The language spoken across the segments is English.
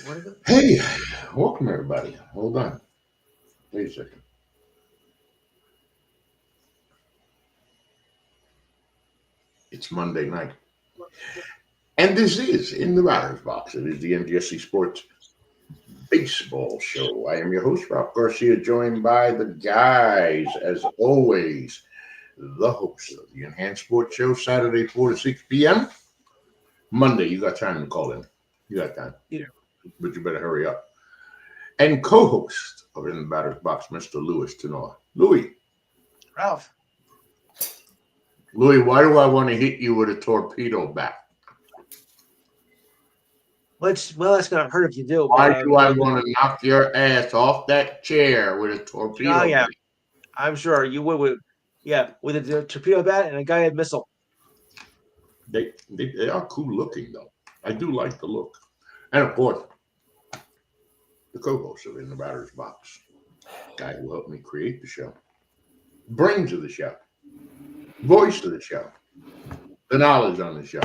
What is it? Hey, welcome everybody. Hold on. Wait a second. It's Monday night. And this is In the Batter's Box. It is the NGSC Sports Baseball Show. I am your host, Ralph Garcia, joined by the guys, as always, the host of the Enhanced Sports Show, Saturday, 4 to 6 p.m. Monday, you got time to call in. You got time. Yeah. But you better hurry up. And co-host of In the Batter's Box, Mr. Louis Tenoa. Ralph. Louis, why do I want to hit you with a torpedo bat? That's going to hurt if you do. Why do I want to knock your ass off that chair with a torpedo Oh, yeah. bat? I'm sure you would. With a torpedo bat and a guided missile. They are cool looking, though. I do like the look. And, of course, the co-host of In the Batter's Box, guy who helped me create the show, brains of the show, voice of the show, the knowledge on the show.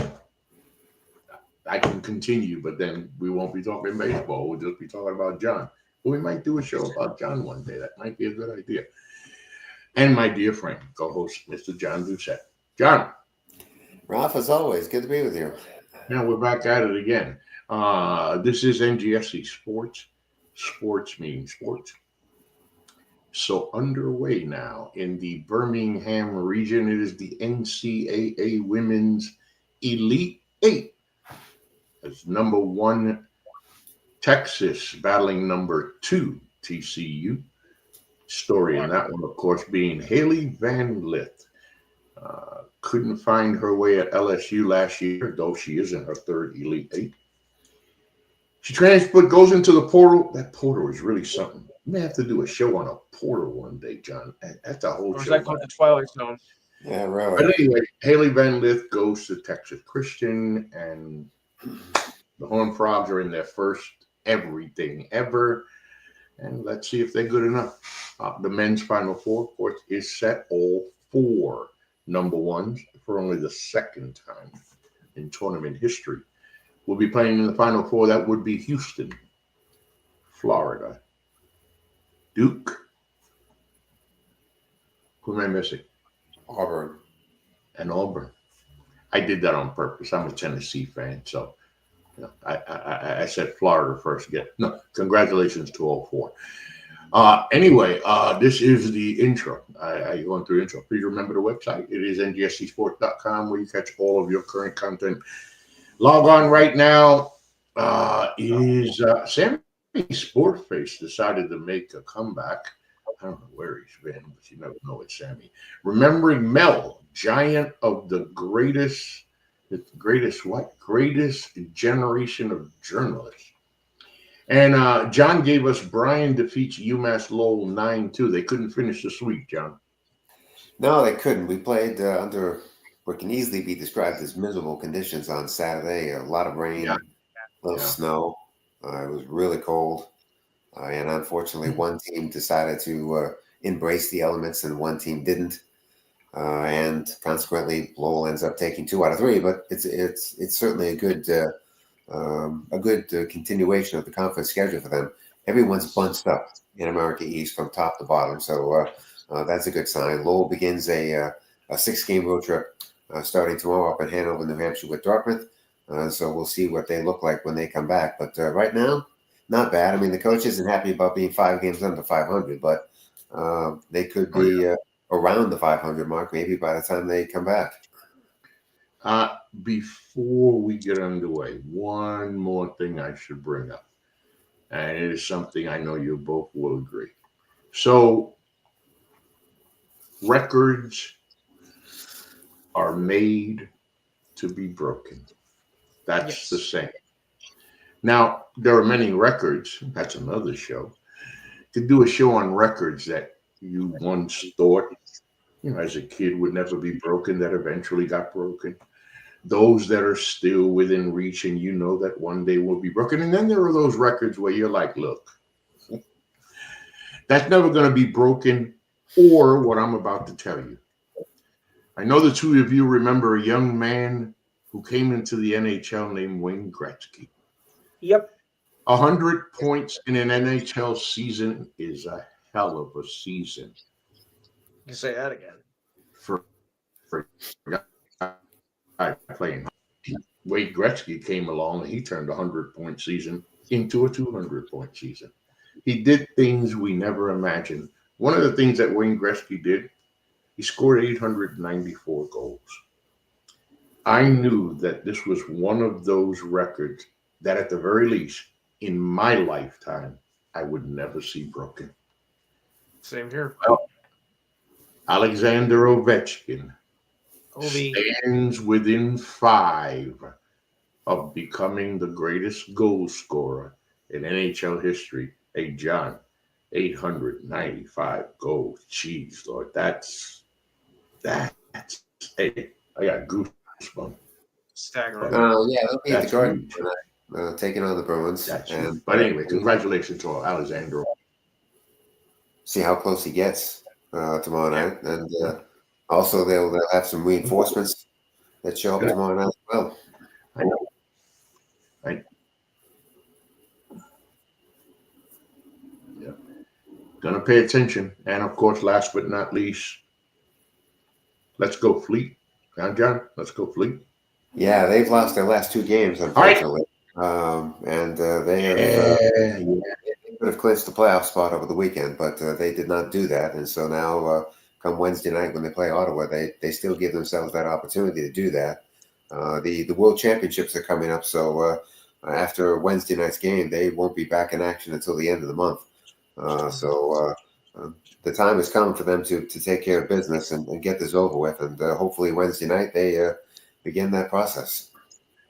I can continue, but then we won't be talking baseball. We'll just be talking about John. Well, we might do a show about John one day. That might be a good idea. And my dear friend, co-host, Mr. John Doucette. John. Ralph, as always, good to be with you. Now we're back at it again. This is NGSC Sports. Sports means sports. So underway now in the Birmingham region, it is the NCAA Women's Elite Eight. As number one, Texas battling number two, TCU. Story in that one, of course, being Haley Van Lith. Couldn't find her way at LSU last year, though she is in her third Elite Eight. She transferred, goes into the portal. That portal is really something. We may have to do a show on a portal one day, John. That's a whole Or is show. that called the Twilight Zone? Yeah, right. But anyway, Haley Van Lith goes to Texas Christian, and the Horned Frogs are in their first everything ever. And let's see if they're good enough. The men's Final Four, of course, is set. All four number ones for only the second time in tournament history. We'll be playing in the Final Four. That would be Houston, Florida, Duke. Who am I missing? Auburn. And Auburn. I did that on purpose. I'm a Tennessee fan, so I said Florida first. No, congratulations to all four. Anyway, this is the intro. I going through the intro. Please remember the website. It is ngscsports.com, where you catch all of your current content. Log on right now. Is Sammy Sportface decided to make a comeback. I don't know where he's been, but you never know it's Sammy. Remembering Mel, giant of the greatest generation of journalists. And John gave us Brian defeats UMass Lowell 9-2. They couldn't finish the sweep, John. No, they couldn't. We played under what can easily be described as miserable conditions on Saturday. A lot of rain, a little snow. It was really cold. And unfortunately, one team decided to embrace the elements and one team didn't. And consequently, Lowell ends up taking 2 out of 3. But it's certainly a good continuation of the conference schedule for them. Everyone's bunched up in America East from top to bottom, so that's a good sign. Lowell begins a 6-game road trip starting tomorrow up in Hanover, New Hampshire with Dartmouth. So we'll see what they look like when they come back. But right now, not bad. I mean, the coach isn't happy about being 5 games under 500, but they could be around the 500 mark maybe by the time they come back. Before we get underway, one more thing I should bring up, and it is something I know you both will agree. So, records are made to be broken. That's the saying. Now, there are many records. That's another show. To do a show on records that you once thought, as a kid would never be broken, that eventually got broken. Those that are still within reach, and that one day will be broken. And then there are those records where you're like, look, that's never going to be broken, or what I'm about to tell you. I know the two of you remember a young man who came into the NHL named Wayne Gretzky. Yep. 100 points in an NHL season is a hell of a season. You can say that again. For a guy playing. Wade Gretzky came along and he turned a 100-point season into a 200-point season. He did things we never imagined. One of the things that Wayne Gretzky did, he scored 894 goals. I knew that this was one of those records that at the very least in my lifetime I would never see broken. Same here. Well, Alexander Ovechkin Ovi. stands within 5 of becoming the greatest goal scorer in NHL history. Hey, John, 895 goals. Jeez, Lord, that's hey, I got goosebumps. Staggering. Yeah, they'll be at the That's Garden huge. tonight, taking on the Bruins. That's And huge. But anyway, congratulations to Alexander. see how close he gets tomorrow night. And also, they'll have some reinforcements that show up tomorrow night as well. I know. Yeah. Gonna pay attention. And of course, last but not least, let's go Fleet. John, let's go Fleet. Yeah, they've lost their last 2 games, unfortunately. And they could have clinched the playoff spot over the weekend, but they did not do that. And so now, come Wednesday night when they play Ottawa, they still give themselves that opportunity to do that. The World Championships are coming up, so after Wednesday night's game, they won't be back in action until the end of the month. So the time has come for them to take care of business and get this over with. And hopefully Wednesday night they begin that process.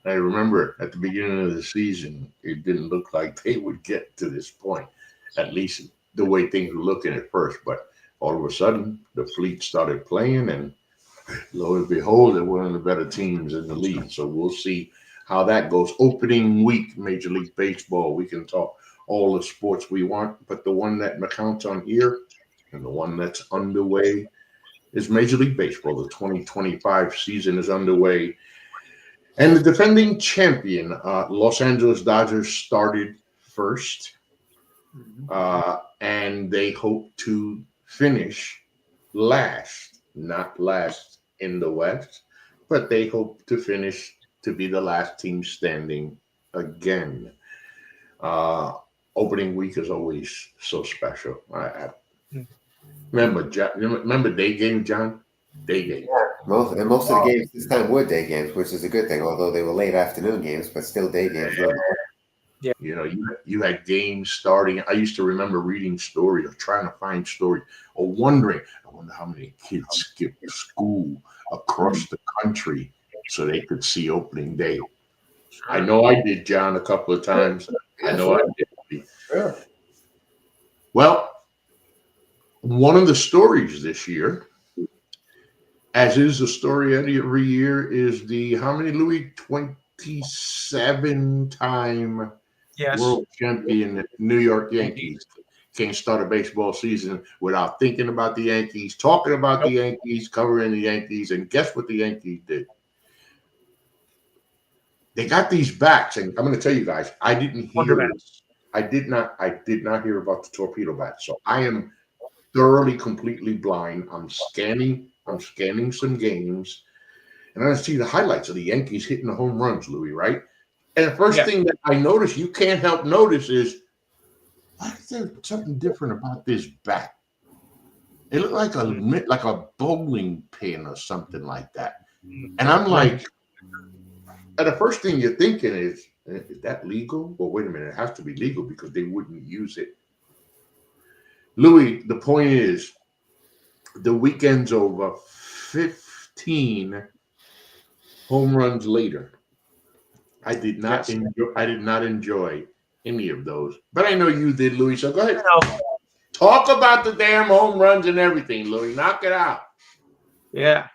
I remember at the beginning of the season, it didn't look like they would get to this point, at least the way things were looking at first. But all of a sudden, the Fleet started playing, and lo and behold, they're one of the better teams in the league. So we'll see how that goes. Opening week, Major League Baseball, we can talk all the sports we want, but the one that counts on here and the one that's underway is Major League Baseball. The 2025 season is underway. And the defending champion, Los Angeles Dodgers, started first, and they hope to finish last, not last in the West, but they hope to finish to be the last team standing again. Opening week is always so special. I remember day game, John? Day game. Most of the games this time were day games, which is a good thing, although they were late afternoon games, but still day games. Yeah. You know, you had games starting. I used to remember reading stories or trying to find stories or wondering, I wonder how many kids skipped school across the country so they could see opening day. I know I did, John, a couple of times. I know I did. Sure. Well, one of the stories this year, as is the story every year, is the how many, Louis? 27-time world champion New York Yankees. Can't start a baseball season without thinking about the Yankees, talking about the Yankees, covering the Yankees, and guess what the Yankees did? They got these bats, and I'm going to tell you guys, I didn't hear it. I did not hear about the Torpedo Bats. So I am thoroughly, completely blind. I'm scanning some games, and I see the highlights of the Yankees hitting the home runs, Louis, right? And the first thing that I notice, you can't help notice, is why is there something different about this bat? It looked like a bowling pin or something like that. And I'm like, and the first thing you're thinking is that legal? Well, wait a minute, it has to be legal because they wouldn't use it. Louis, the point is, the weekend's over. 15 home runs later. I did not enjoy any of those, but I know you did, Louis. So go ahead. Talk about the damn home runs and everything, Louis. Knock it out. Yeah.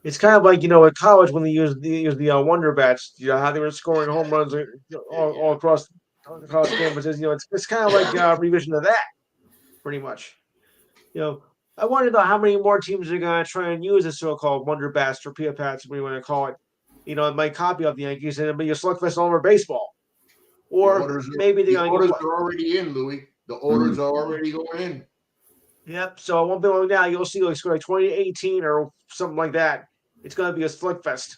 It's kind of like, at college when they used the Wonder Bats, how they were scoring home runs all across campuses. It's kind of like a revision of that, pretty much. I wonder about how many more teams are going to try and use the so-called Wonder Bats, Torpedo Bats, what you want to call it, my copy of the Yankees, and it'll be a slugfest all over baseball. Or maybe the orders are already in, Louis. The orders are already going in. Yep. So it won't be long now. You'll see like 2018 or something like that. It's going to be a slugfest.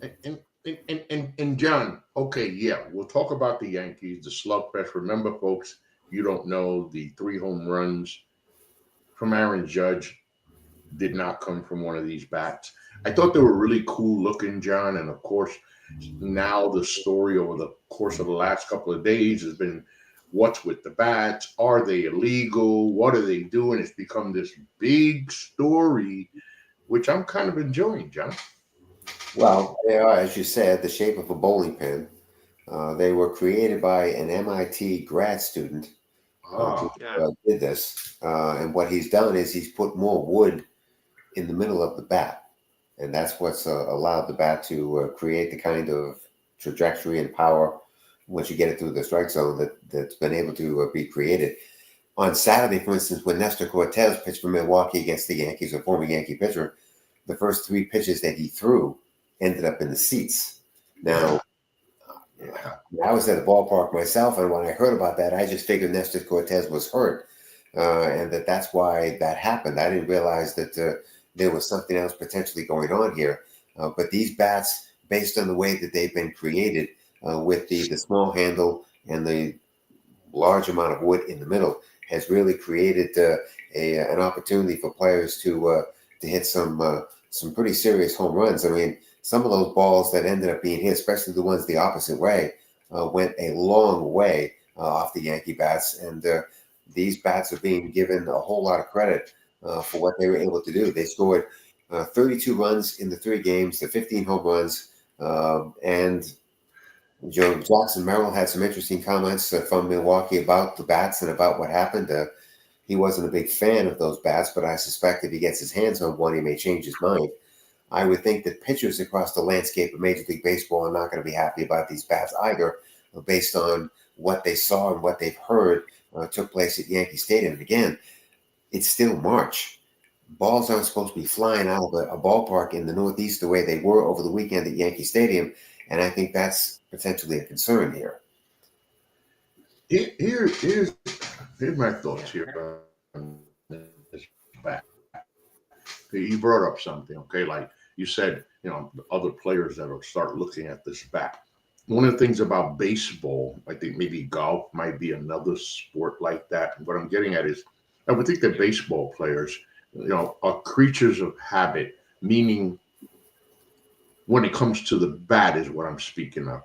And John, okay, yeah, we'll talk about the Yankees, the slugfest. Remember, folks, you don't know the 3 home runs from Aaron Judge did not come from one of these bats. I thought they were really cool looking, John. And of course, now the story over the course of the last couple of days has been what's with the bats? Are they illegal? What are they doing? It's become this big story, which I'm kind of enjoying, John. Well, they are, as you said, the shape of a bowling pin. They were created by an MIT grad student who did this. And what he's done is he's put more wood in the middle of the bat. And that's what's allowed the bat to create the kind of trajectory and power once you get it through the strike zone that's been able to be created. On Saturday, for instance, when Nestor Cortez pitched for Milwaukee against the Yankees, a former Yankee pitcher, the first 3 pitches that he threw ended up in the seats. Now, I was at the ballpark myself, and when I heard about that, I just figured Nestor Cortez was hurt, and that's why that happened. I didn't realize that there was something else potentially going on here. But these bats, based on the way that they've been created, with the small handle and the large amount of wood in the middle, has really created an opportunity for players to hit some pretty serious home runs. I mean, some of those balls that ended up being hit, especially the ones the opposite way, went a long way off the Yankee bats. And these bats are being given a whole lot of credit for what they were able to do. They scored 32 runs in the 3 games, the 15 home runs. And Joe Jackson Merrill had some interesting comments from Milwaukee about the bats and about what happened. He wasn't a big fan of those bats, but I suspect if he gets his hands on one, he may change his mind. I would think that pitchers across the landscape of Major League Baseball are not going to be happy about these bats either, based on what they saw and what they've heard took place at Yankee Stadium. And again, it's still March. Balls aren't supposed to be flying out of a ballpark in the Northeast the way they were over the weekend at Yankee Stadium, and I think that's potentially a concern here. Here's my thoughts here. You brought up something, okay? Like you said, other players that will start looking at this bat. One of the things about baseball, I think maybe golf might be another sport like that. What I'm getting at is, I would think that baseball players, are creatures of habit, meaning when it comes to the bat is what I'm speaking of.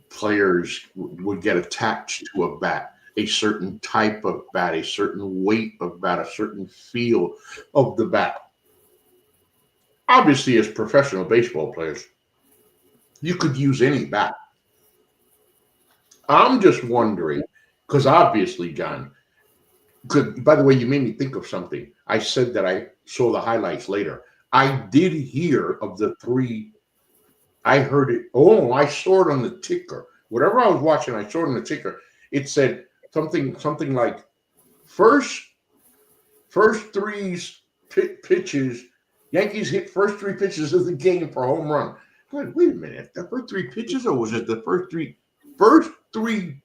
Players would get attached to a bat, a certain type of bat, a certain weight of bat, a certain feel of the bat. Obviously, as professional baseball players, you could use any bat. I'm just wondering, because obviously, John, by the way, you made me think of something. I said that I saw the highlights later. I did hear of the 3. I heard it. Oh, I saw it on the ticker. Whatever I was watching, I saw it on the ticker. It said something like first 3 pitches. Yankees hit first 3 pitches of the game for a home run. Wait a minute. The first 3 pitches, or was it the first three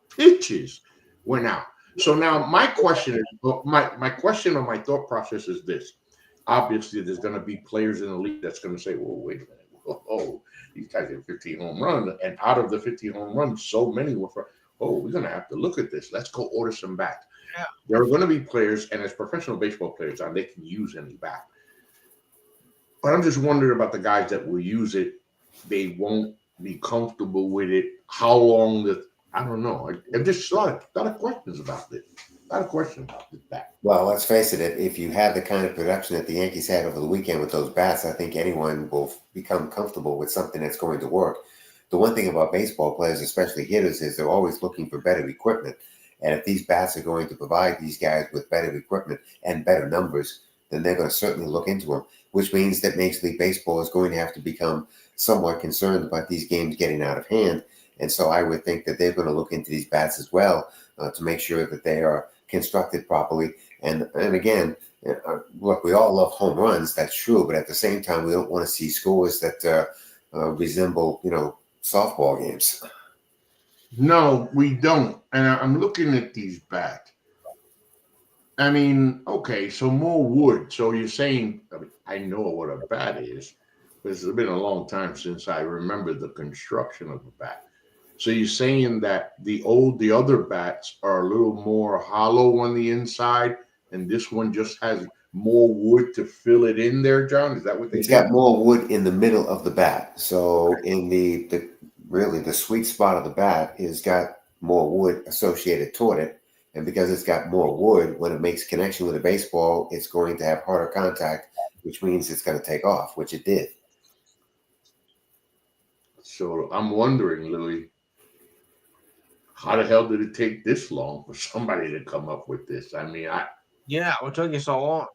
pitches went out? So now my question is, my question or my thought process is this. Obviously, there's going to be players in the league that's going to say, well, wait a minute. Oh, these guys hit 15 home runs. And out of the 15 home runs, so many were for, we're going to have to look at this. Let's go order some bats. Yeah. There are going to be players, and as professional baseball players, they can use any bat. But I'm just wondering about the guys that will use it. They won't be comfortable with it. How long I don't know. I'm just a lot of questions about this. A lot of questions about this bat. Well, let's face it. If you have the kind of production that the Yankees had over the weekend with those bats, I think anyone will become comfortable with something that's going to work. The one thing about baseball players, especially hitters, is they're always looking for better equipment. And if these bats are going to provide these guys with better equipment and better numbers, then they're going to certainly look into them, which means that Major League Baseball is going to have to become somewhat concerned about these games getting out of hand. And so I would think that they're going to look into these bats as well to make sure that they are constructed properly. And again, look, we all love home runs. That's true, but at the same time, we don't want to see scores that resemble, softball games. No, we don't. And I'm looking at these bats. I mean, okay, so more wood. So you're saying, I know what a bat is, but it's been a long time since I remember the construction of a bat. So you're saying that the other bats are a little more hollow on the inside, and this one just has more wood to fill it in there, John? Is that what they It's did? got more wood in the middle of the bat. So in the really the sweet spot of the bat is got more wood associated toward it. And because it's got more wood, when it makes connection with a baseball, it's going to have harder contact, which means it's going to take off, which it did. So I'm wondering, Louis, how the hell did it take this long for somebody to come up with this? I mean, Yeah, what took you so long?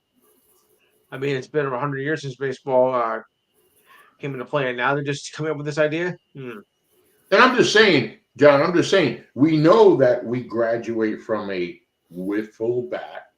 I mean, it's been 100 years since baseball came into play, and now they're just coming up with this idea. and I'm just saying, John, we know that we graduate from a wiffle bat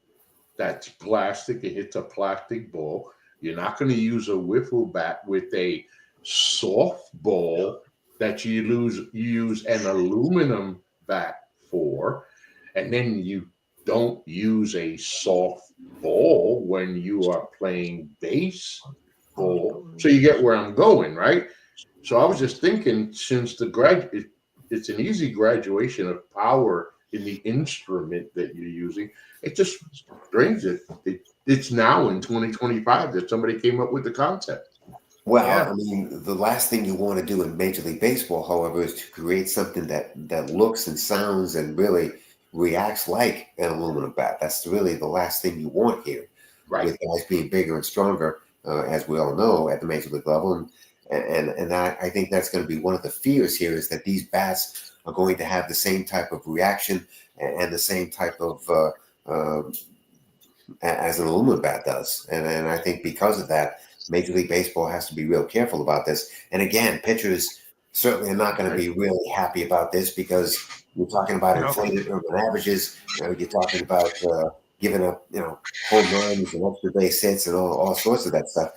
that's plastic. It hits a plastic ball. You're not going to use a wiffle bat with a softball that you use an aluminum bat for, and then you don't use a soft ball when you are playing baseball. So you get where I'm going, right? So I was just thinking, since it's an easy graduation of power in the instrument that you're using. It just brings it's now in 2025 that somebody came up with the concept. Well, Yeah. I mean, the last thing you want to do in Major League Baseball, however, is to create something that looks and sounds and really reacts like an aluminum bat. That's really the last thing you want here, Right. with guys being bigger and stronger, as we all know, at the Major League level. And I think that's going to be one of the fears here, is that these bats are going to have the same type of reaction and the same type of as an aluminum bat does. And I think because of that, Major League Baseball has to be real careful about this. And again, pitchers certainly are not going to be really happy about this, because you're talking about inflated urban averages. You're talking about giving up, home runs and extra base hits and all sorts of that stuff.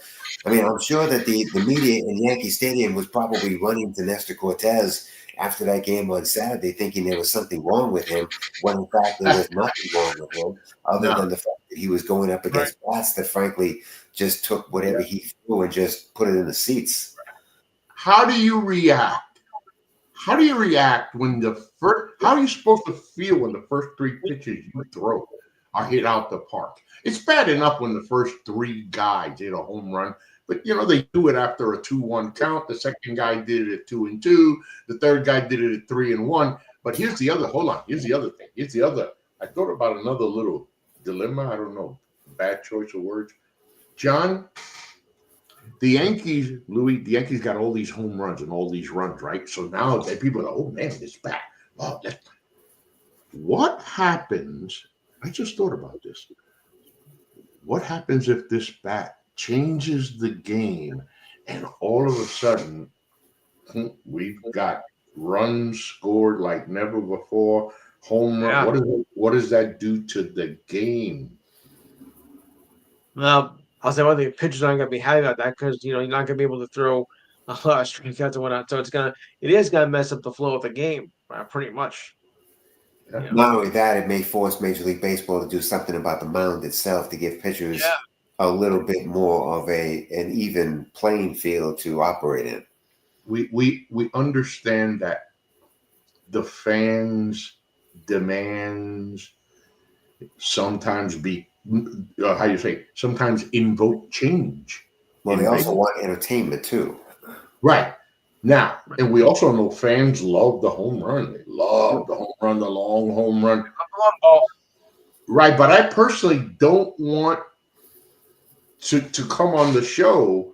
I mean, I'm sure that the media in Yankee Stadium was probably running to Nestor Cortez after that game on Saturday, thinking there was something wrong with him, when in fact there was nothing wrong with him, other than the fact that he was going up against bats that frankly just took whatever he threw and just put it in the seats. How do you react? How do you react when how are you supposed to feel when the first three pitches you throw are hit out the park? It's bad enough when the first three guys hit a home run, but they do it after a 2-1 count. The second guy did it at 2-2. The third guy did it at 3-1. But here's the other. Hold on. Here's the other thing. I thought about another little dilemma. I don't know. Bad choice of words. John, the Yankees got all these home runs and all these runs, right? So now people are, oh man, this bat. Oh, what happens? I just thought about this. What happens if this bat changes the game and all of a sudden we've got runs scored like never before, home run? Yeah. What does that do to the game? Well, I'll say one thing: pitchers aren't going to be happy about that, because you're not going to be able to throw strikeouts and whatnot. So it is going to mess up the flow of the game, pretty much. Not only that, it may force Major League Baseball to do something about the mound itself to give pitchers a little bit more of an even playing field to operate in. We understand that the fans' demands sometimes sometimes invoke change. Well, they also want entertainment too. Right. Now, and we also know fans love the home run. They love the home run, the long home run. Right, but I personally don't want to come on the show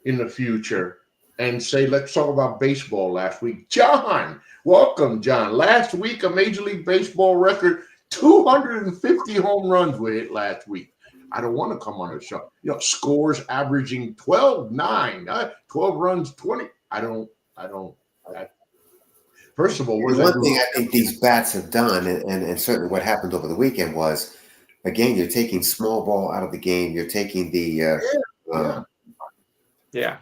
in the future and say, let's talk about baseball last week. John, welcome, John. Last week, a Major League Baseball record, 250 home runs were hit last week. I don't want to come on the show. Scores averaging 12-9, 12 runs, 20. I don't. First of all, one thing I think these bats have done, and certainly what happened over the weekend was, again, you're taking small ball out of the game. You're taking Yeah. Yeah.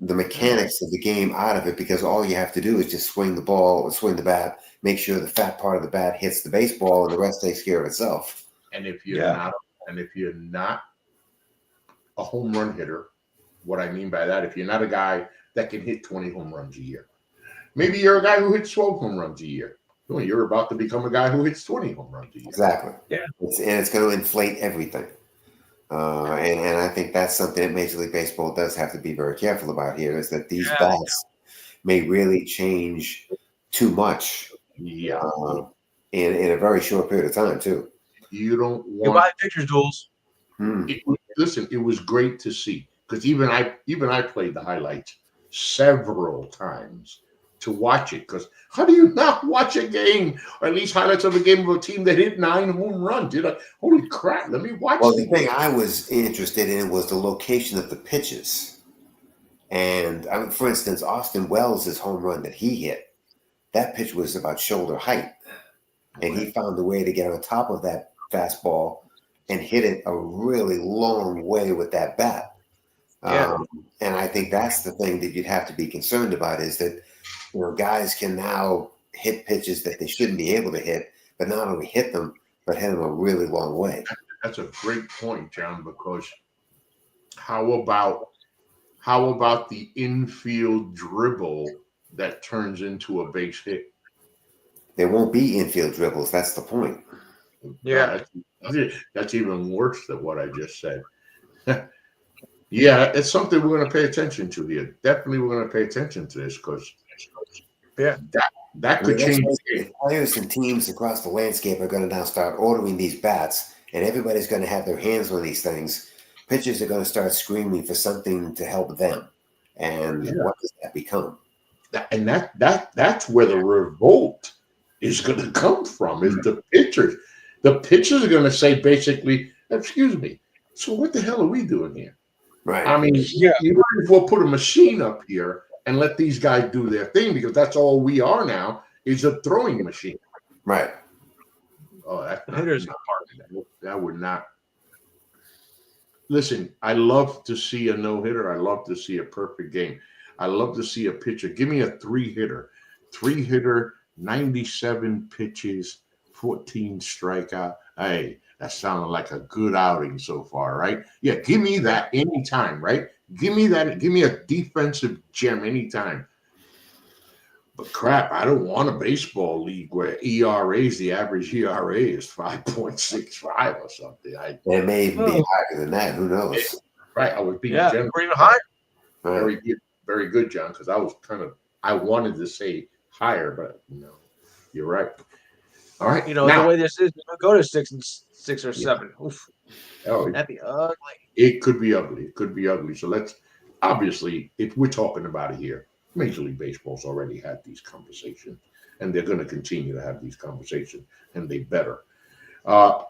the mechanics of the game out of it, because all you have to do is just swing the ball or swing the bat, make sure the fat part of the bat hits the baseball, and the rest takes care of itself. And if you're not a home run hitter, what I mean by that, if you're not a guy that can hit 20 home runs a year, maybe you're a guy who hits 12 home runs a year. Well, you're about to become a guy who hits 20 home runs a year. Exactly. Yeah. It's going to inflate everything. And I think that's something that Major League Baseball does have to be very careful about here, is that these bats may really change too much in a very short period of time, too. You don't want You buy pictures, duels. Listen, it was great to see, because even I played the highlights several times to watch it. Because how do you not watch a game, or at least highlights of a game of a team that hit 9 home runs? You're like, holy crap, let me watch. Well, the thing I was interested in was the location of the pitches. And I mean, for instance, Austin Wells' home run that he hit, that pitch was about shoulder height. And he found a way to get on top of that fastball and hit it a really long way with that bat. And I think that's the thing that you'd have to be concerned about, is that, you know, guys can now hit pitches that they shouldn't be able to hit, but not only hit them, but hit them a really long way. That's a great point, John, because how about the infield dribble that turns into a base hit? There won't be infield dribbles. That's the point. Yeah. That's even worse than what I just said. Yeah, it's something we're going to pay attention to here. Definitely we're going to pay attention to this, because that could change. Players and teams across the landscape are going to now start ordering these bats, and everybody's going to have their hands on these things. Pitchers are going to start screaming for something to help them. And what does that become? And that's where the revolt is going to come from, is the pitchers. The pitchers are going to say, basically, excuse me, so what the hell are we doing here? Right. I mean, you might as well put a machine up here and let these guys do their thing, because that's all we are now, is a throwing machine. Right. Oh, that would not. Listen, I love to see a no-hitter. I love to see a perfect game. I love to see a pitcher. Give me a three-hitter. 97 pitches, 14 strikeout. Hey, that sounded like a good outing so far, right? Yeah, give me that anytime, right? Give me that. Give me a defensive gem anytime. But crap, I don't want a baseball league where the average ERA is 5.65 or something. It may even be higher than that. Who knows? Right. I was being generous. Or even higher. Very good, John, because I wanted to say higher, but no, you're right. All right. You know, now, the way this is, go to 6 or 7. Oof. That'd be ugly. It could be ugly. It could be ugly. So let's, obviously, if we're talking about it here, Major League Baseball's already had these conversations, and they're going to continue to have these conversations, and they better. But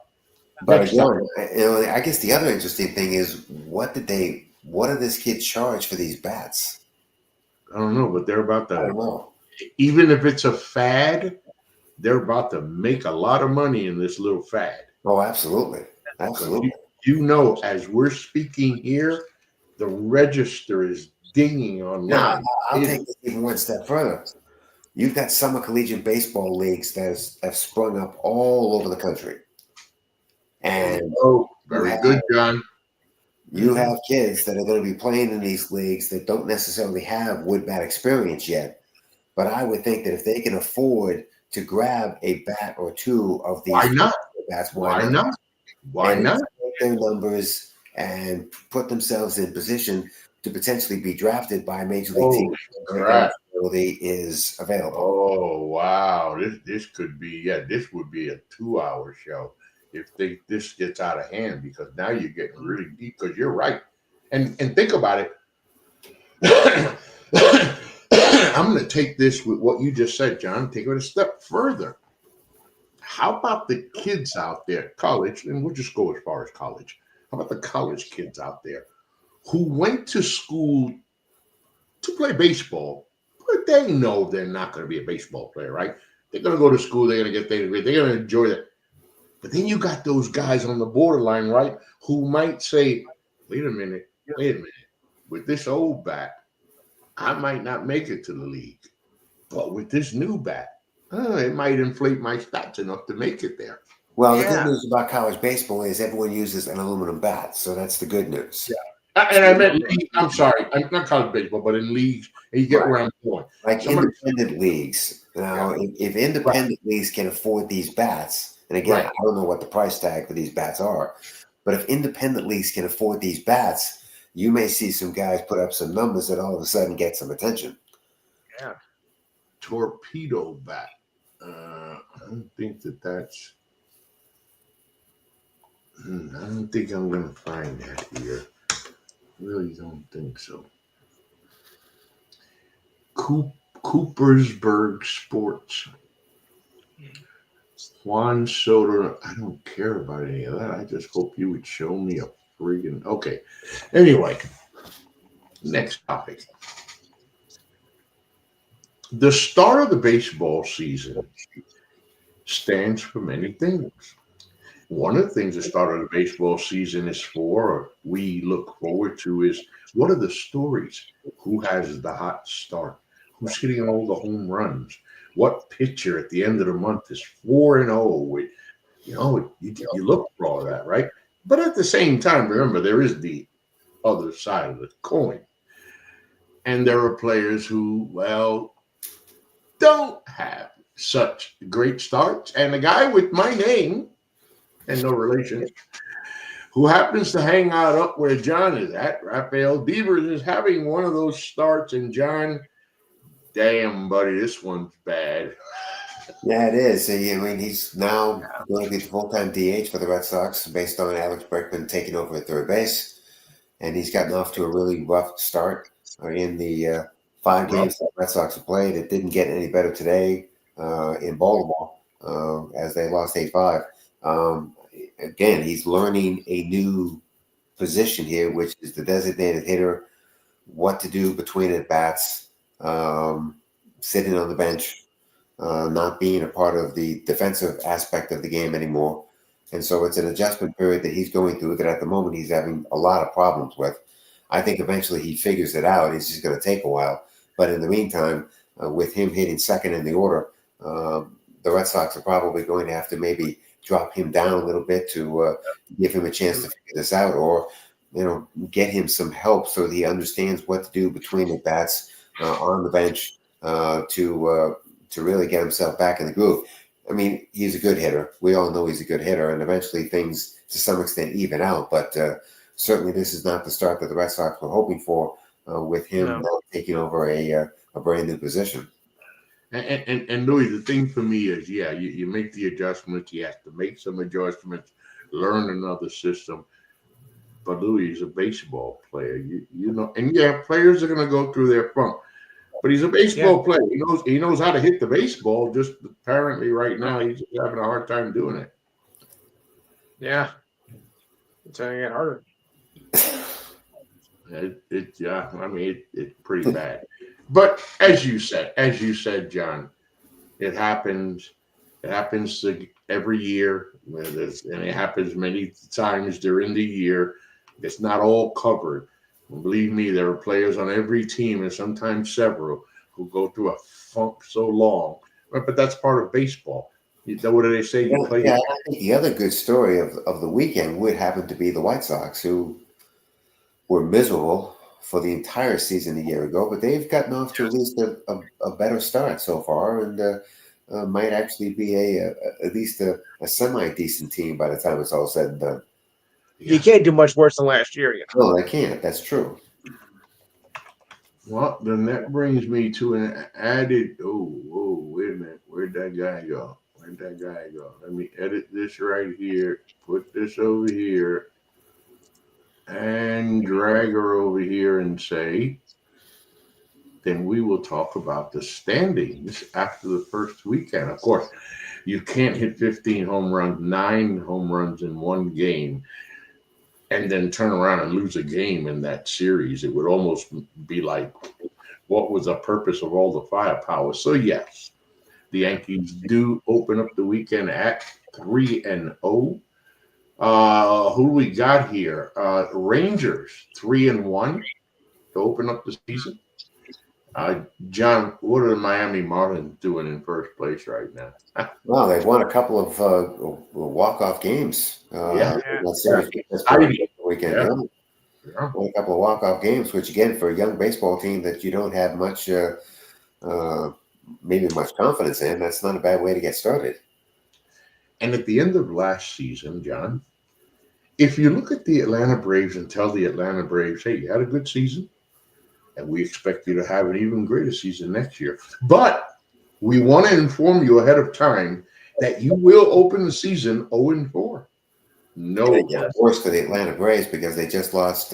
again, I guess the other interesting thing is, what do this kid charge for these bats? I don't know, but they're about to. I don't know. Even if it's a fad, they're about to make a lot of money in this little fad. Oh, absolutely. Absolutely. You know, as we're speaking here, the register is dinging online. Now, I'll take this even one step further. You've got summer collegiate baseball leagues that have sprung up all over the country. And very good, John. You have kids that are going to be playing in these leagues that don't necessarily have wood bat experience yet. But I would think that if they can afford to grab a bat or two of these bats, why not? Why not? Take their numbers and put themselves in position to potentially be drafted by a major league team. Ability is available. Oh wow! This could be this would be a 2-hour show if this gets out of hand, because now you're getting really deep. Because you're right, and think about it. I'm going to take this with what you just said, John. Take it a step further. How about the kids out there, college, and we'll just go as far as college. How about the college kids out there who went to school to play baseball, but they know they're not going to be a baseball player, right? They're going to go to school, they're going to get their degree, they're going to enjoy that. But then you got those guys on the borderline, right, who might say, wait a minute, with this old bat, I might not make it to the league. But with this new bat, it might inflate my stats enough to make it there. Well, the good Yeah. news about college baseball is everyone uses an aluminum bat, so that's the good news. And I meant league. I'm sorry, I'm not college baseball, but in leagues, and you get where I'm going. Like Somebody- independent leagues. Now, if independent leagues can afford these bats, and again, I don't know what the price tag for these bats are, but if independent leagues can afford these bats, you may see some guys put up some numbers that all of a sudden get some attention. Yeah. Torpedo bat. I don't think that's. I don't think I'm going to find that here. Really don't think so. Coopersburg Sports. Juan Soto. I don't care about any of that. I just hope you would show me a friggin' okay. Anyway, next topic. The start of the baseball season stands for many things. One of the things the start of the baseball season is for, or we look forward to, is what are the stories? Who has the hot start? Who's hitting all the home runs? What pitcher at the end of the month is 4-0? You look for all that, right? But at the same time, remember, there is the other side of the coin. And there are players who, well, don't have such great starts. And a guy with my name, and no relation, who happens to hang out up where John is at, Rafael Devers, is having one of those starts. And John, damn, buddy, this one's bad. Yeah, it is. I mean, he's now going to be the full-time DH for the Red Sox based on Alex Bregman taking over at third base. And he's gotten off to a really rough start in the 5 games that the Red Sox have played. It didn't get any better today in Baltimore as they lost 8-5. Again, he's learning a new position here, which is the designated hitter, what to do between at bats, sitting on the bench, not being a part of the defensive aspect of the game anymore. And so it's an adjustment period that he's going through that at the moment he's having a lot of problems with. I think eventually he figures it out. It's just going to take a while. But in the meantime, with him hitting second in the order, the Red Sox are probably going to have to maybe drop him down a little bit to give him a chance to figure this out, or get him some help so that he understands what to do between the bats on the bench to really get himself back in the groove. I mean, he's a good hitter. We all know he's a good hitter, and eventually things to some extent even out. But certainly this is not the start that the Red Sox were hoping for with him taking over a brand new position. And Louis, the thing for me is, you make the adjustments. You have to make some adjustments, learn another system. But Louis is a baseball player, and players are going to go through their funk. But he's a baseball player. He knows how to hit the baseball. Just apparently, right now, he's just having a hard time doing it. Yeah, it's going to get harder. It's pretty bad. But as you said, John, it happens. It happens every year, and it happens many times during the year. It's not all covered. Believe me, there are players on every team, and sometimes several, who go through a funk so long. But that's part of baseball. What do they say? I think the other good story of the weekend would happen to be the White Sox, who were miserable for the entire season a year ago, but they've gotten off to at least a better start so far, and might actually be at least a semi-decent team by the time it's all said and done. You can't do much worse than last year. No, they can't. That's true. Well, then that brings me to an added. Oh, wait a minute. Where'd that guy go? Let me edit this right here. Put this over here. And drag her over here and say, then we will talk about the standings after the first weekend. Of course, you can't hit 15 home runs, 9 home runs in one game, and then turn around and lose a game in that series. It would almost be like, what was the purpose of all the firepower? So yes, The Yankees do open up the weekend at 3-0. Who do we got here? Rangers 3-1 to open up the season. John, what are the Miami Marlins doing in first place right now? Well, they've won a couple of walk-off games. Yeah. In that series this weekend. Yeah. Yeah. Won a couple of walk-off games, which again, for a young baseball team that you don't have much, maybe much confidence in, that's not a bad way to get started. And at the end of last season, John, if you look at the Atlanta Braves and tell the Atlanta Braves, hey, you had a good season, and we expect you to have an even greater season next year. But we want to inform you ahead of time that you will open the season 0-4. No. It gets worse for the Atlanta Braves because they just lost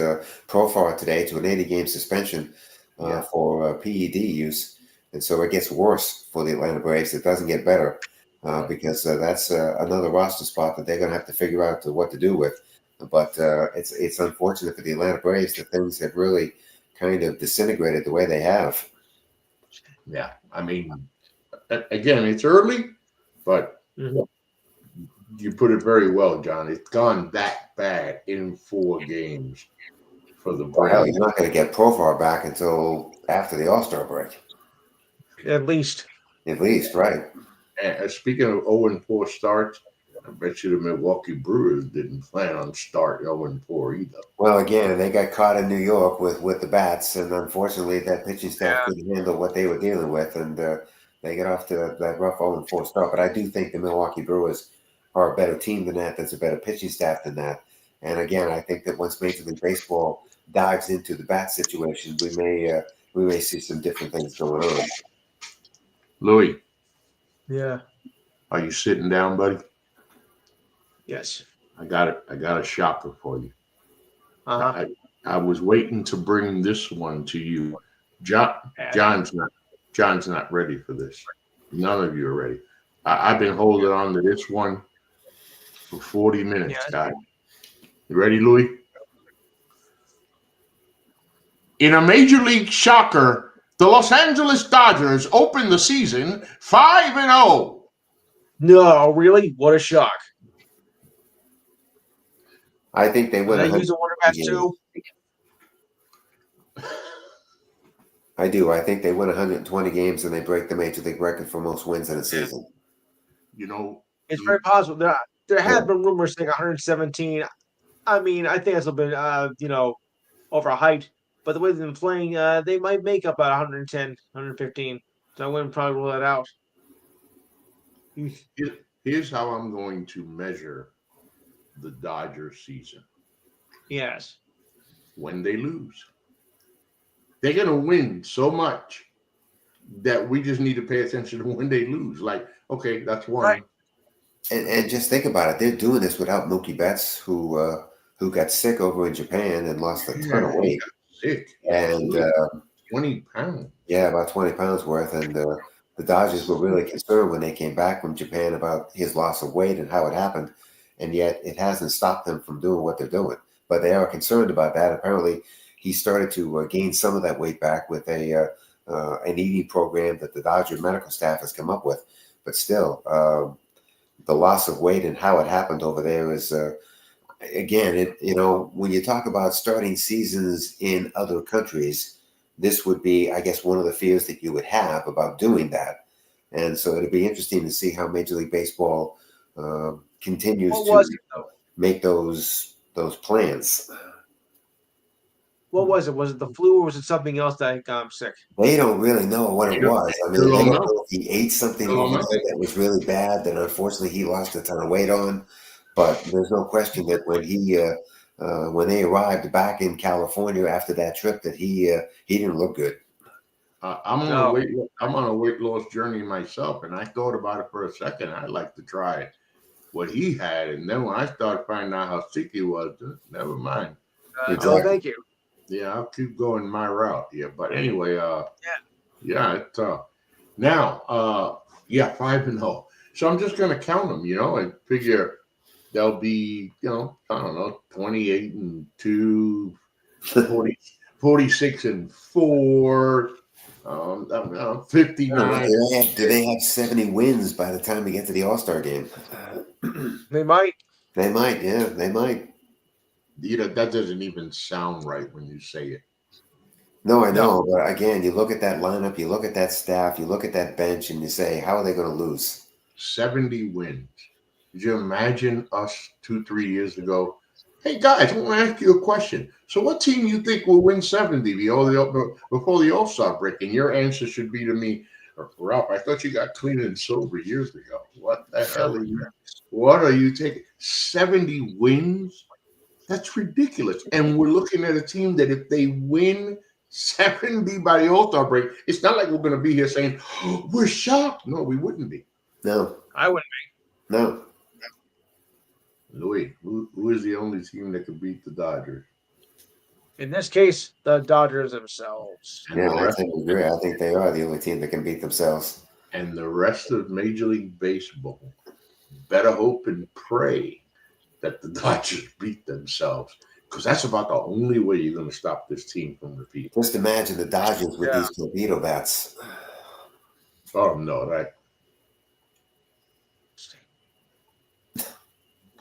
Profar today to an 80-game suspension for PED use. And so it gets worse for the Atlanta Braves. It doesn't get better because that's another roster spot that they're going to have to figure out what to do with. But it's unfortunate for the Atlanta Braves that things have really kind of disintegrated the way they have. Yeah. I mean, again, it's early, but you put it very well, John. It's gone that bad in 4 games for the Braves. Well, you're not going to get Profar back until after the All-Star break. At least, right. And speaking of 0-4 starts, I bet you the Milwaukee Brewers didn't plan on starting 0-4 either. Well, again, they got caught in New York with the bats, and unfortunately, that pitching staff couldn't handle what they were dealing with, and they got off to that rough 0-4 start. But I do think the Milwaukee Brewers are a better team than that. That's a better pitching staff than that. And again, I think that once Major League Baseball dives into the bat situation, we may see some different things going on. Louis. Yeah. Are you sitting down, buddy? Yes. I got a shocker for you. Uh-huh. I was waiting to bring this one to you. John's not ready for this. None of you are ready. I've been holding on to this one for 40 minutes, guys. You ready, Louis? In a Major League shocker, the Los Angeles Dodgers opened the season 5-0. No, really? What a shock. I think they win. They use the Wonder Bats too. I do. I think they win 120 games and they break the Major League record for most wins in a season. You know, it's very possible. There have been rumors saying 117. I mean, I think it's a bit, overhyped. But the way they've been playing, they might make up at 110, 115. So I wouldn't probably rule that out. Here's how I'm going to measure the Dodgers season. Yes. When they lose. They're going to win so much that we just need to pay attention to when they lose. Like, okay, that's one. Right. And just think about it. They're doing this without Mookie Betts, who got sick over in Japan and lost a ton of weight. Sick. And 20 pounds. Yeah, about 20 pounds worth. And the Dodgers were really concerned when they came back from Japan about his loss of weight and how it happened. And yet it hasn't stopped them from doing what they're doing. But they are concerned about that. Apparently, he started to gain some of that weight back with an eating program that the Dodger medical staff has come up with. But still, the loss of weight and how it happened over there is, again, when you talk about starting seasons in other countries, this would be, I guess, one of the fears that you would have about doing that. And so it'd be interesting to see how Major League Baseball continues to make those plans. What was it? Was it the flu or was it something else that got him sick? They don't really know what it was. I mean, they don't know if he ate something that was really bad that unfortunately he lost a ton of weight on. But there's no question that when they arrived back in California after that trip, that he didn't look good. I'm on a weight loss journey myself, and I thought about it for a second. I'd like to try what he had, and then when I started finding out how sick he was, never mind. Oh, thank you. Yeah, I'll keep going my route. Yeah, but anyway, it's tough. Now, 5-0. So I'm just gonna count them, and figure they'll be, I don't know, 28-2, 46-4, I'm 59. Do they have 70 wins by the time we get to the All-Star game? They might. They might, yeah, they might. That doesn't even sound right when you say it. No, I know, but again, you look at that lineup, you look at that staff, you look at that bench, and you say, how are they going to lose? 70 wins. Did you imagine us 2-3 years ago? Hey guys, I want to ask you a question. So, what team you think will win 70 before the All-Star break? And your answer should be to me, Ralph, I thought you got clean and sober years ago. What the hell are you? What are you taking? 70 wins? That's ridiculous. And we're looking at a team that if they win 70 by the All-Star break, it's not like we're going to be here saying, oh, we're shocked. No, we wouldn't be. No. I wouldn't be. No. Louis, who is the only team that could beat the Dodgers? In this case, the Dodgers themselves. Yeah, I agree. I think they are the only team that can beat themselves. And the rest of Major League Baseball better hope and pray that the Dodgers beat themselves, because that's about the only way you're going to stop this team from repeating. Just imagine the Dodgers with these torpedo bats. Oh no,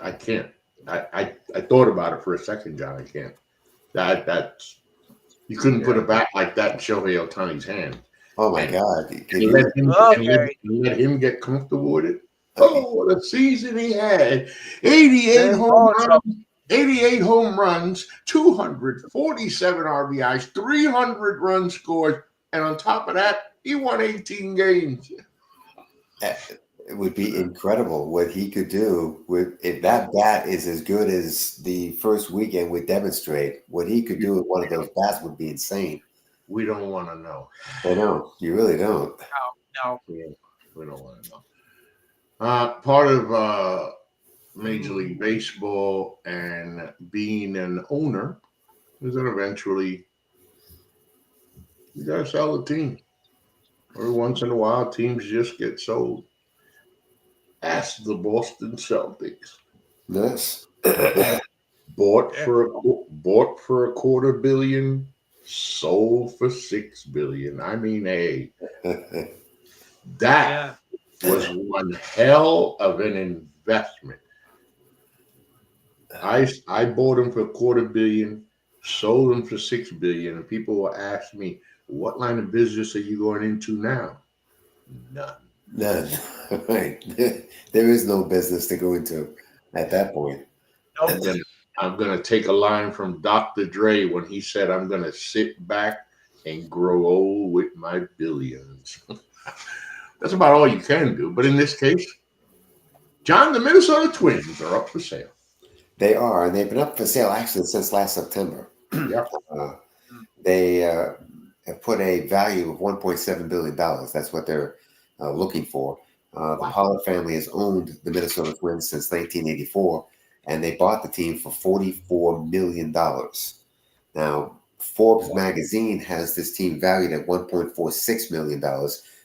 I can't. I thought about it for a second, John. I can't. That's you couldn't put a bat like that in Shohei Ohtani's hand. Oh my God! Let him get comfortable with it. Oh, what a season he had! 88 home runs, 247 RBIs, 300 runs scored, and on top of that, he won 18 games. It would be incredible what he could do if that bat is as good as the first weekend would demonstrate. What he could do with one of those bats would be insane. We don't want to know. I know. You really don't. No. We don't want to know. Part of Major League Baseball and being an owner is that eventually you got to sell the team. Every once in a while, teams just get sold. Ask the Boston Celtics. Yes. Bought for $250 million, sold for $6 billion. I mean, hey, that was one hell of an investment. I bought them for $250 million, sold them for $6 billion, and people will ask me, "What line of business are you going into now?" None. Right. There is no business to go into at that point. I'm gonna take a line from Dr. Dre when he said, "I'm gonna sit back and grow old with my billions." That's about all you can do. But in this case, John, the Minnesota Twins are up for sale. They are, and they've been up for sale actually since last September. Yep. They have put a value of $1.7 billion. That's what they're looking for. The Pollard family has owned the Minnesota Twins since 1984, and they bought the team for $44 million. Now, Forbes magazine has this team valued at $1.46 million,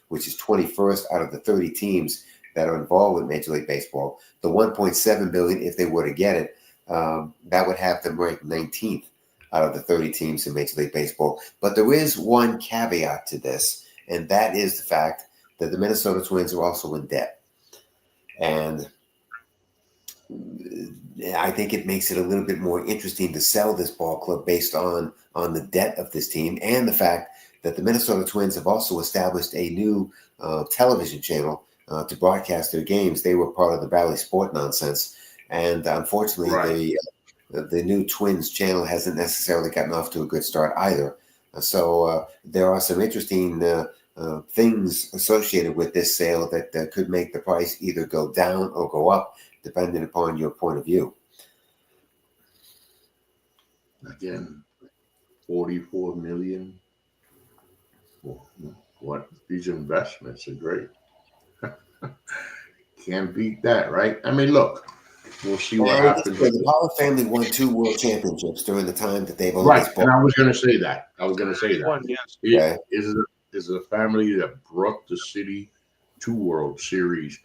which is 21st out of the 30 teams that are involved with Major League Baseball. The $1.7 billion, if they were to get it, that would have them ranked 19th out of the 30 teams in Major League Baseball. But there is one caveat to this, and that is the fact that the Minnesota Twins are also in debt. And I think it makes it a little bit more interesting to sell this ball club based on the debt of this team and the fact that the Minnesota Twins have also established a new television channel to broadcast their games. They were part of the Valley Sport nonsense. And unfortunately, the new Twins channel hasn't necessarily gotten off to a good start either. So there are some interesting things associated with this sale that could make the price either go down or go up, depending upon your point of view. Again, $44 million. What these investments are great. Can't beat that, right? I mean, look, we'll see what happens. The Pollard family won 2 world championships during the time that they've owned right, this ball. and I was going to say that. Yes. It is a family that brought the city to World Series,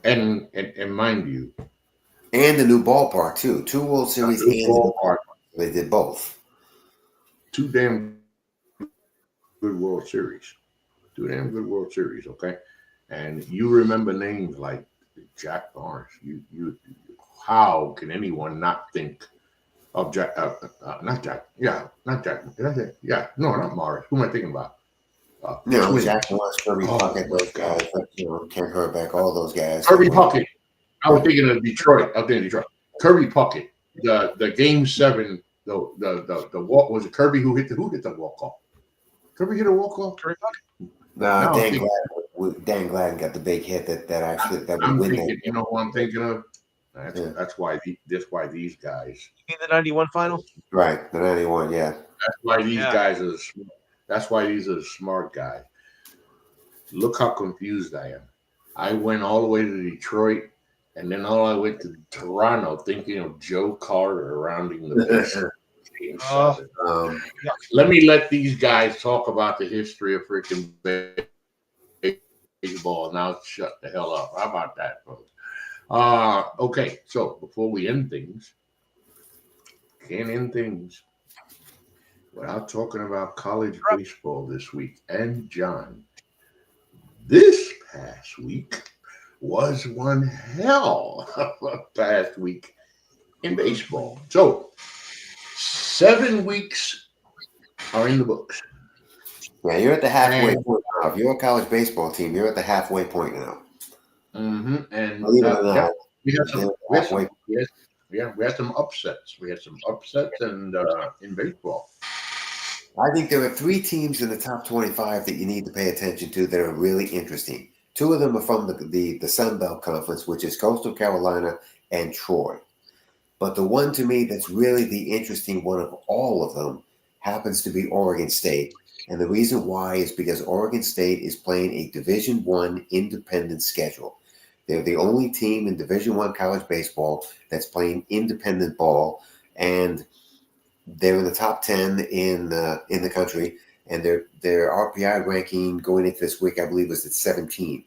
and mind you, and the new ballpark too. 2 World Series and ballpark. They did both. 2 damn good World Series. Two damn good World Series, okay? And you remember names like Jack Barnes. How can anyone not think of Jack? Not Jack. Yeah, not Jack. Did I say? Yeah, no, not Morris. Who am I thinking about? Twins. Jack Morris, Kirby Oh Puckett, my those God. guys, Ken Herbeck, all those guys. Kirby Puckett. I was thinking of Detroit. Kirby Puckett. The game 7. The walk was it Kirby who hit the walk off? Kirby hit a walk off. Kirby Puckett. No, Dan Gladden got the big hit that would win thinking, that. you know who I'm thinking of? Yeah. That's why these guys. You mean the 91 final? Right, the 91, yeah. That's why these guys are. That's why these are the smart guys. Look how confused I am. I went all the way to Detroit, and then all I went to Toronto, thinking of Joe Carter rounding the base. Let these guys talk about the history of freaking baseball. Now shut the hell up. How about that, folks? Okay, so before we end things, can't end things without talking about college baseball this week. And John, this past week was one hell of a past week in baseball. So 7 weeks are in the books. Yeah, you're at the halfway point now. If you're a college baseball team, you're at the halfway point now. Mm-hmm. And believe it or not, we had some upsets. We had some upsets and in baseball. I think there are 3 teams in the top 25 that you need to pay attention to that are really interesting. 2 of them are from the Sun Belt Conference, which is Coastal Carolina and Troy. But the one to me that's really the interesting one of all of them happens to be Oregon State. And the reason why is because Oregon State is playing a Division I independent schedule. They're the only team in Division I college baseball that's playing independent ball, and they're in the top 10 in the country, and their RPI ranking going into this week, I believe, was at 17.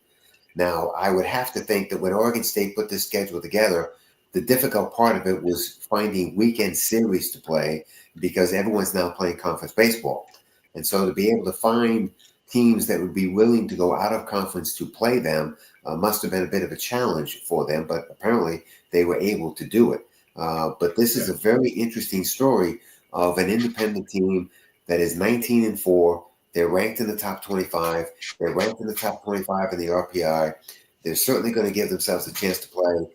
Now, I would have to think that when Oregon State put this schedule together, the difficult part of it was finding weekend series to play because everyone's now playing conference baseball. And so to be able to find teams that would be willing to go out of conference to play them must have been a bit of a challenge for them, but apparently they were able to do it. But this is a very interesting story of an independent team that is 19-4. They're ranked in the top 25. They're ranked in the top 25 in the RPI. They're certainly going to give themselves a chance to play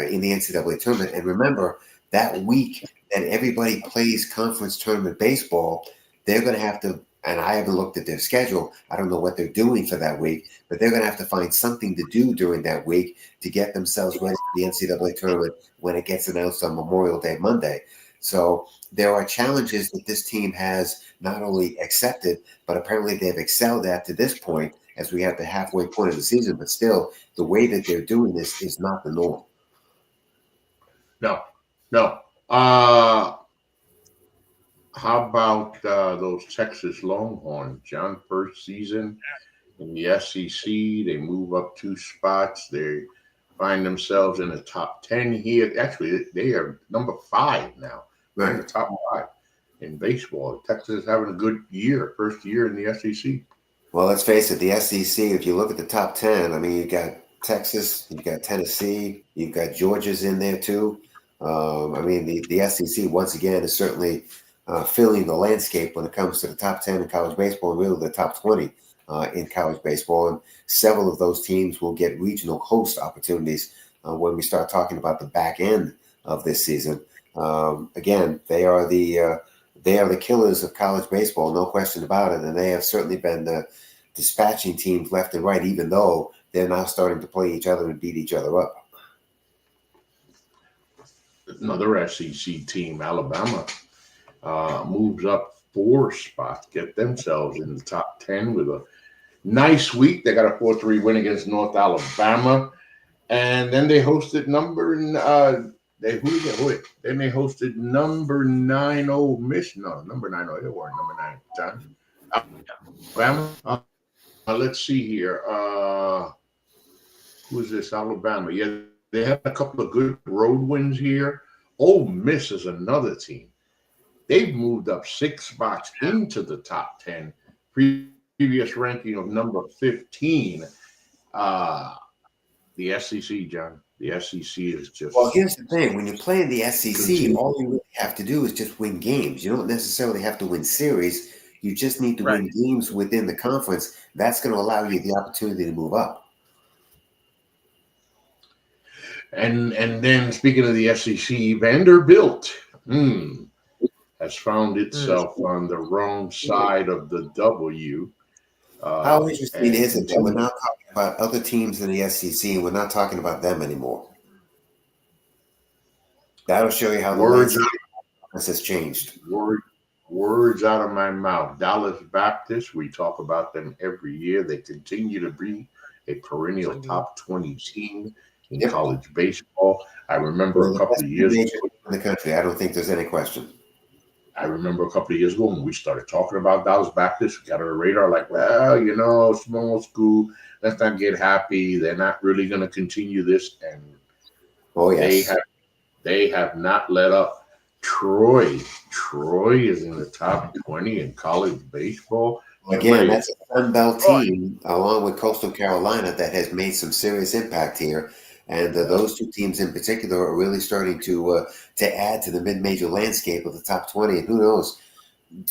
in the NCAA tournament. And remember, that week that everybody plays conference tournament baseball, they're going to have to, and I haven't looked at their schedule. I don't know what they're doing for that week, but they're going to have to find something to do during that week to get themselves ready for the NCAA tournament when it gets announced on Memorial Day Monday. So there are challenges that this team has not only accepted, but apparently they've excelled at to this point as we have the halfway point of the season. But still, the way that they're doing this is not the norm. No. How about those Texas Longhorns, John? First season in the SEC, they move up 2 spots. They find themselves in the top 10 here. Actually, they are number 5 now. They're in the top 5 in baseball. Texas is having a good year, first year in the SEC. Well, let's face it, the SEC, if you look at the top 10, I mean, you got Texas, you got Tennessee, you've got Georgia's in there too. I mean, the SEC, once again, is certainly filling the landscape when it comes to the top 10 in college baseball and really the top 20 in college baseball. And several of those teams will get regional host opportunities when we start talking about the back end of this season. Again, they are the killers of college baseball, no question about it. And they have certainly been dispatching teams left and right, even though they're now starting to play each other and beat each other up. Another SEC team, Alabama, moves up 4 spots, get themselves in the top 10 with a nice week. They got a 4-3 win against North Alabama, and then they hosted number 9 Ole Miss. No, number 9. They weren't number 9 at the time. Alabama. Let's see here. Who is this? Alabama. Yeah, they had a couple of good road wins here. Ole Miss is another team. They've moved up 6 spots into the top 10. previous ranking of number 15. The SEC, John. The SEC is just Well, here's the thing: when you play in the SEC, continue. all you really have to do is just win games. You don't necessarily have to win series. You just need to Right. win games within the conference. That's going to allow you the opportunity to move up. And then speaking of the SEC, Vanderbilt has found itself on the wrong side of the W. How interesting and is it that we're now talking about other teams in the SEC and we're not talking about them anymore? That'll show you how the words landscape has changed. words out of my mouth. Dallas Baptist, we talk about them every year. They continue to be a perennial top 20 team in college baseball. I remember a couple of years ago in the country. I don't think there's any question. I remember a couple of years ago when we started talking about Dallas Baptist, we got on the radar like, well, you know, small school, let's not get happy. They're not really going to continue this. And they have not let up. Troy is in the top 20 in college baseball. Again, that's a Sun Belt team along with Coastal Carolina that has made some serious impact here. And those two teams in particular are really starting to add to the mid-major landscape of the top 20. And who knows,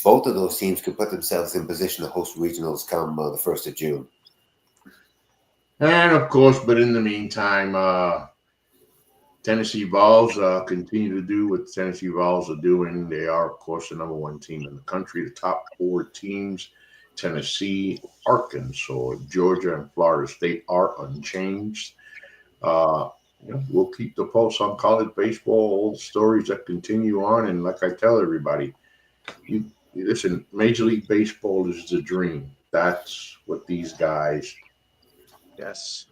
both of those teams could put themselves in position to host regionals come the 1st of June. And, of course, but in the meantime, Tennessee Vols continue to do what Tennessee Vols are doing. They are, of course, the number 1 team in the country. The top 4 teams, Tennessee, Arkansas, Georgia, and Florida State are unchanged. We'll keep the pulse on college baseball, all the stories that continue on. And like I tell everybody, you listen, Major League Baseball is the dream. That's what these guys, that's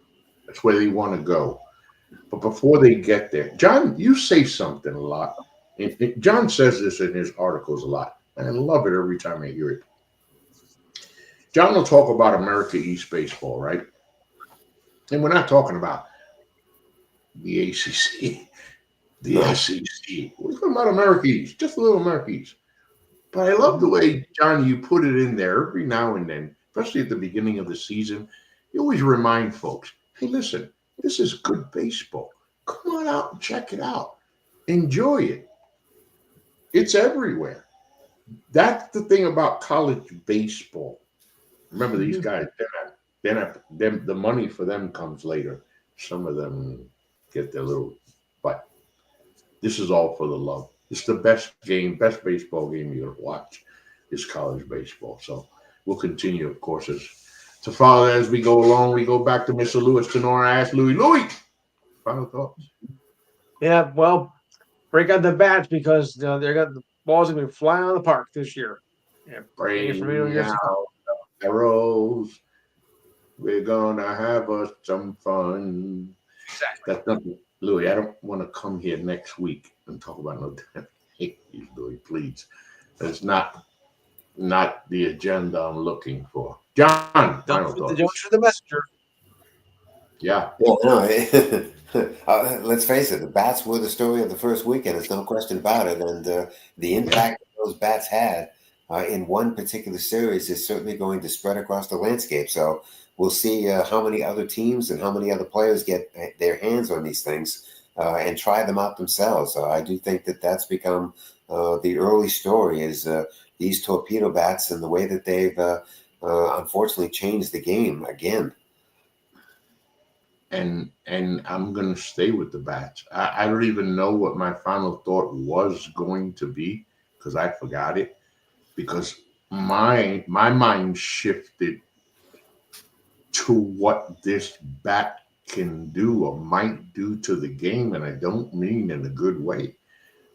where they want to go. But before they get there, John, you say something a lot. John says this in his articles a lot, and I love it every time I hear it. John will talk about America East baseball, right? And we're not talking about the ACC, the SEC. We're talking about America East, just a little America East. But I love the way, John, you put it in there every now and then, especially at the beginning of the season. You always remind folks, hey, listen, this is good baseball. Come on out and check it out. Enjoy it. It's everywhere. That's the thing about college baseball. Remember, these guys, the money for them comes later. Some of them get their little, but this is all for the love. It's the best baseball game you're going to watch is college baseball. So we'll continue, of course, to follow as we go along. We go back to Mr. Lewis Tenor. I asked Louis, final thoughts. Yeah, well, break out the bats because they got the balls going to be flying out of the park this year. Yeah, bring out the arrows. We're gonna have us some fun. Exactly. That's nothing, Louis. I don't want to come here next week and talk about no damn Yankees, Louis. Please, that's not the agenda I'm looking for. John, final thoughts. Don't shoot the messenger. Yeah. Well, no, let's face it. The bats were the story of the first weekend. There's no question about it. And the impact those bats had in one particular series is certainly going to spread across the landscape. So we'll see how many other teams and how many other players get their hands on these things and try them out themselves. I do think that that's become the early story is these torpedo bats and the way that they've unfortunately changed the game again. And I'm going to stay with the bats. I don't even know what my final thought was going to be because I forgot it. Because my mind shifted to what this bat can do or might do to the game, and I don't mean in a good way.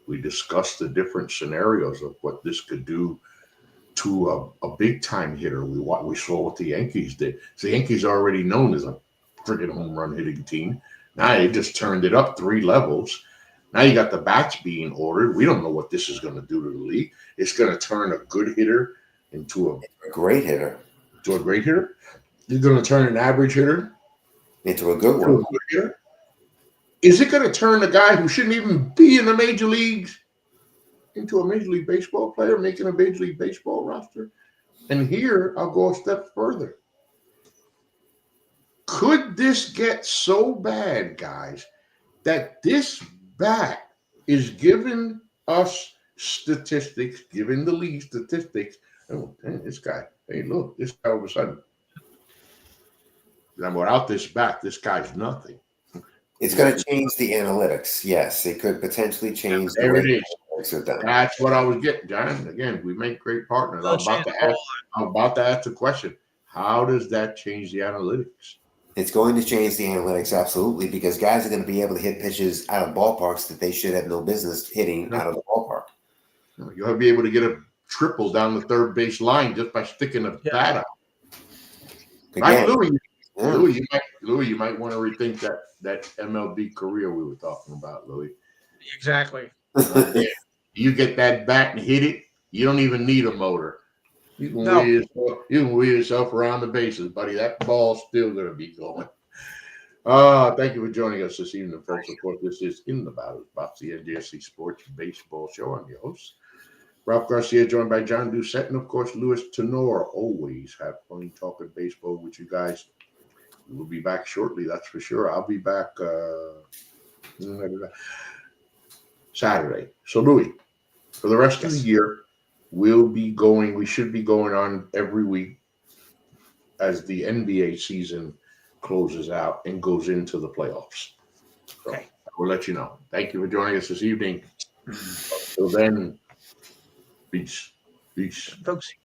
We discussed the different scenarios of what this could do to a big-time hitter. We saw what the Yankees did. So the Yankees are already known as a freaking home run hitting team. Now they just turned it up 3 levels. Now you got the bats being ordered. We don't know what this is going to do to the league. It's going to turn a good hitter into a great hitter. To a great hitter. You're going to turn an average hitter into a good one. Hitter. Is it going to turn a guy who shouldn't even be in the major leagues into a Major League Baseball player, making a Major League Baseball roster? And here I'll go a step further. Could this get so bad, guys, that this bat is giving us statistics, giving the league statistics? Oh, dang, this guy. Hey, look, this guy all of a sudden. And without this bat, this guy's nothing. It's going to change the analytics. Yes, it could potentially change the There way it is. the analytics are done. That's what I was getting, John. Again, we make great partners. I'm about to ask the question. How does that change the analytics? It's going to change the analytics, absolutely, because guys are going to be able to hit pitches out of ballparks that they should have no business hitting out of the ballpark. You'll be able to get a triple down the third base line just by sticking a bat out. Again, Right, Louis? yeah. Louis, you might want to rethink that MLB career we were talking about, Louis. Exactly. You get that bat and hit it, you don't even need a motor. You can wheel yourself around the bases, buddy. That ball's still going to be going. Thank you for joining us this evening, folks. Of course, this is In the Batter's Box, the NJSC Sports Baseball Show. I'm your host, Ralph Garcia, joined by John Doucette, and of course, Louis Tenor. Always have fun talking baseball with you guys. We'll be back shortly, that's for sure. I'll be back Saturday. So, Louis, for the rest of the year, we should be going on every week as the NBA season closes out and goes into the playoffs. So Okay. we'll let you know. Thank you for joining us this evening. Until then, peace. Peace. Folks.